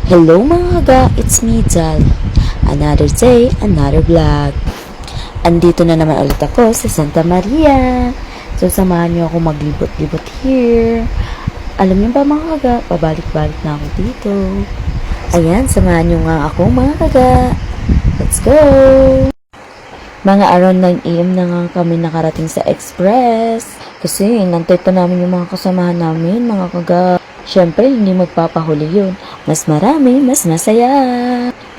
Hello mga kaga, it's me, Dal. Another day, another vlog. Andito na naman ulit ako sa Santa Maria. So, samahan niyo ako maglibot-libot here. Alam niyo ba mga kaga, pabalik-balik na ako dito. Ayan, samahan niyo nga ako mga kaga. Let's go! Mga around 9 AM na nga kami nakarating sa Express. Kasi, nantay pa namin yung mga kasamahan namin, mga kaga. Siyempre, hindi magpapahuli yun. Mas marami, mas masaya.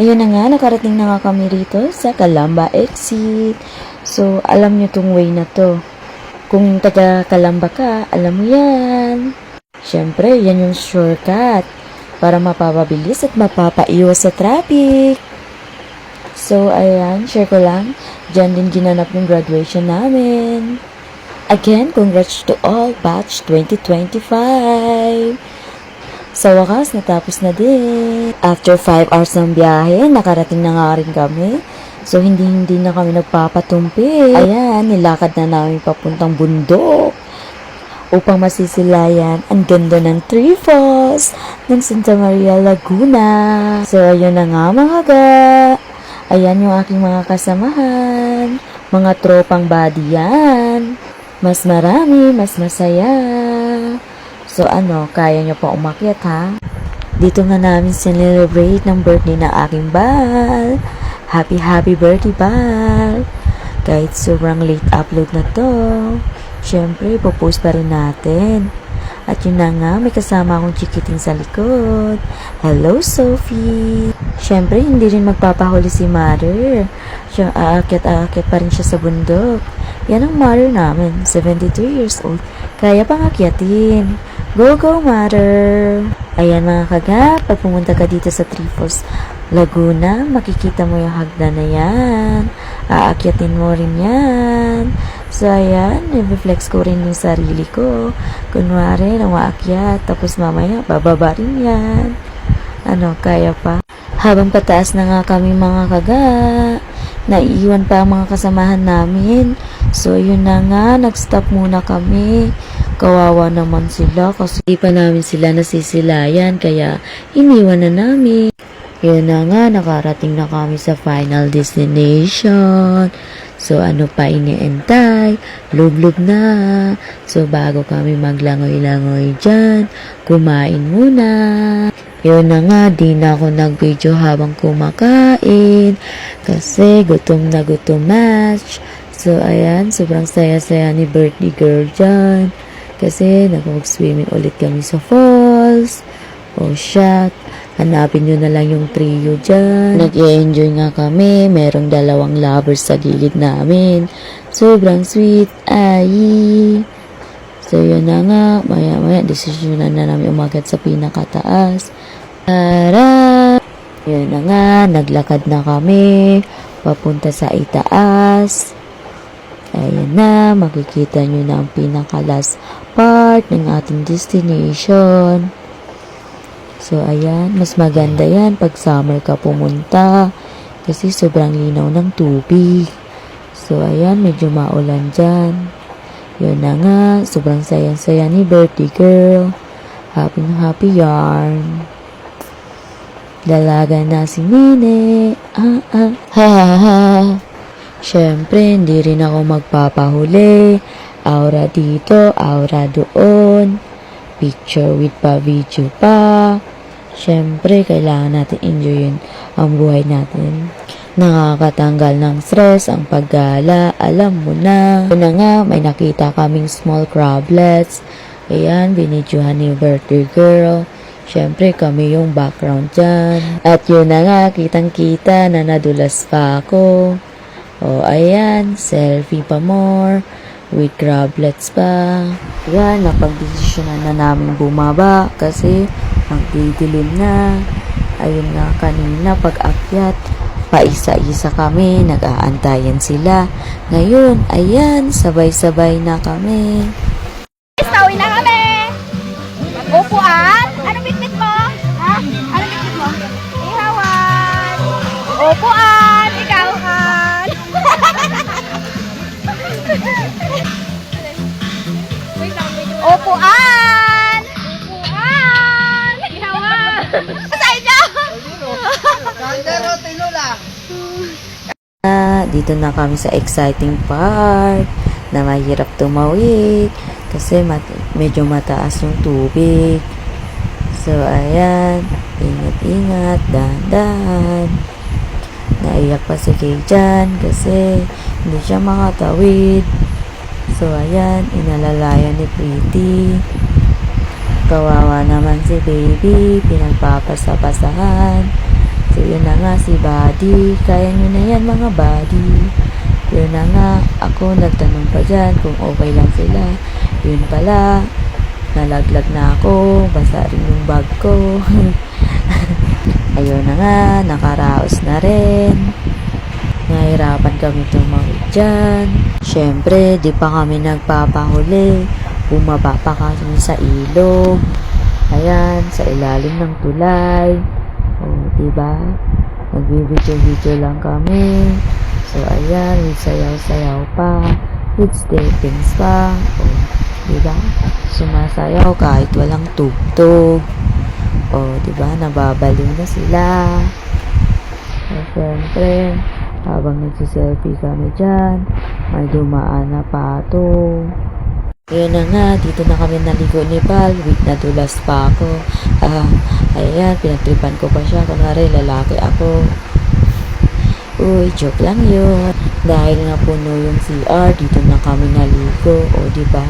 Ayun na nga, nakarating na nga kami rito sa Calamba Exit. So, alam nyo tong way na to. Kung taga Calamba ka, alam mo yan. Siyempre, yan yung shortcut para mapapabilis at mapapaiwas sa traffic. So, ayan, share ko lang. Diyan din ginanap yung graduation namin. Again, congrats to all batch 2025. Sa wakas, natapos na din. After 5 hours ng biyahe, nakarating na nga rin kami. So, hindi na kami nagpapatumpi. Ayan, nilakad na namin papuntang bundok upang masisilayan ang ganda ng Three Falls ng Santa Maria, Laguna. So, ayun na nga mga ga. Ayan yung aking mga kasamahan. Mga tropang body yan. Mas marami, mas masaya. So ano, kaya nyo pa umakyat ha? Dito nga namin celebrate ng birthday na aking Bal. Happy birthday Bal. Kahit sobrang late upload na to, syempre popost pa rin natin. At yun na nga, may kasama akong chikiting sa likod. Hello Sophie. Syempre hindi rin magpapahuli si mother. Siya aakyat pa rin siya sa bundok. Yan ang mother namin, 73 years old. Kaya pang akyatin. Go, mother! Ayan mga kaga, pag pumunta ka dito sa Three Falls, Laguna, makikita mo yung hagdan na yan. Aakyatin mo rin yan. So, ayan, i-reflex ko rin yung sarili ko. Kunwari, nang maakyat, tapos mamaya, bababa rin yan. Ano, kaya pa? Habang pataas na nga kami mga kaga, naiiwan pa ang mga kasamahan namin. So, yun na nga, nag-stop muna kami. Kawawa naman sila kasi di pa namin sila nasisilayan, kaya iniwan na namin. Yun na nga, nakarating na kami sa final destination. So, ano pa inientay? Lub-lub na. So, bago kami maglangoy-langoy dyan, kumain muna. Yun na nga, di na ako nag-video habang kumakain kasi gutom na gutom match. So, ayan, sobrang saya-saya ni birthday girl dyan kasi nag-swimming ulit kami sa falls. Oh, shot. Hanapin nyo na lang yung trio dyan. Nag-i-enjoy nga kami. Merong 2 lovers sa gilid namin. Sobrang sweet. Ay. So, yun na nga. Maya-maya, desisyonan na namin umagat sa pinakataas. Tara! Yun na nga. Naglakad na kami. Papunta sa itaas. Ayan na. Makikita nyo na ang pinaka-last part ng ating destination. So, ayan. Mas maganda yan pag summer ka pumunta. Kasi sobrang linaw ng tubig. So, ayan. Medyo maulan dyan. Yun na nga. Sobrang sayang-saya ni birthday girl. Happy yarn. Dalaga na si Nene. Ha. Siyempre, hindi rin ako magpapahuli. Aura dito, aura doon. Picture with pa, video pa. Siyempre, kailangan natin enjoyin ang buhay natin. Nakakatanggal ng stress ang paggala. Alam mo na. Yun na nga, may nakita kaming small crablets. Ayan, binidyohan ni birthday girl. Siyempre, kami yung background dyan. At yun na nga, kitang-kita na nadulas pa ako. O, ayan, selfie pa more. With crablets pa. Yan, napagdesisyonan na namin bumaba kasi magdidilim na. Ayun nga, kanina pag-akyat, paisa-isa kami, nag-aantayan sila. Ngayon, ayan, sabay-sabay na kami. Uwi na kami! Upuan? Anong bitbit mo? Ha? Anong bitbit mo? Ihawan! Upuan! Ikaw! Upuan! Upuan! Ihawan! Sa inyo! Dito na kami sa exciting part na mahirap tumawid kasi medyo mataas yung tubig. So, ayan. Ingat-ingat. Dahan-dahan. Naiyak pa si Kay dyan kasi hindi siya makatawid. So, ayan. Inalalayan ni Pretty. Kawawa naman si baby. Pinagpapasapasahan. So, yun na nga si Buddy. Kaya nyo na yan mga buddy. Yun na nga. Ako nagtanong pa dyan kung okay lang sila. Yun pala. Nalaglag na ako. Basa rin yung bag ko. Ayun na nga. Nakaraos na rin. Nahirapan kami tumawid dyan. Syempre, di pa kami nagpapahuli. Bumaba pa kami sa ilog. Ayan, sa ilalim ng tulay. O, diba? Nagbibidyo-video lang kami. So, ayan, with sayaw-sayaw pa. With steppings pa. O, diba? Sumasayaw kahit walang tugtog. O, diba? Nababaliw na sila. So, syempre, habang nagsiselfie kami dyan, may dumaan na pato. Yun na nga, dito na kami naligo ni Val. Weak na dulas pa ako. Ayan, pinagtripan ko pa siya. Kunwari, lalaki ako. Uy, joke lang yun. Dahil nga puno yung CR, dito na kami naligo. O, diba?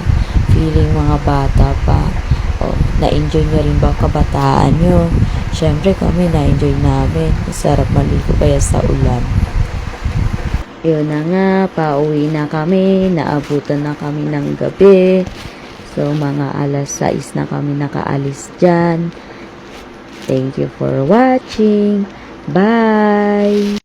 Feeling mga bata pa. O, na-enjoy nyo rin ba kabataan nyo? Siyempre kami, na-enjoy namin. Sarap maligo kaya sa ulan. Yun na nga, pauwi na kami, naabutan na kami ng gabi. So, mga alas 6 na kami nakaalis dyan. Thank you for watching. Bye!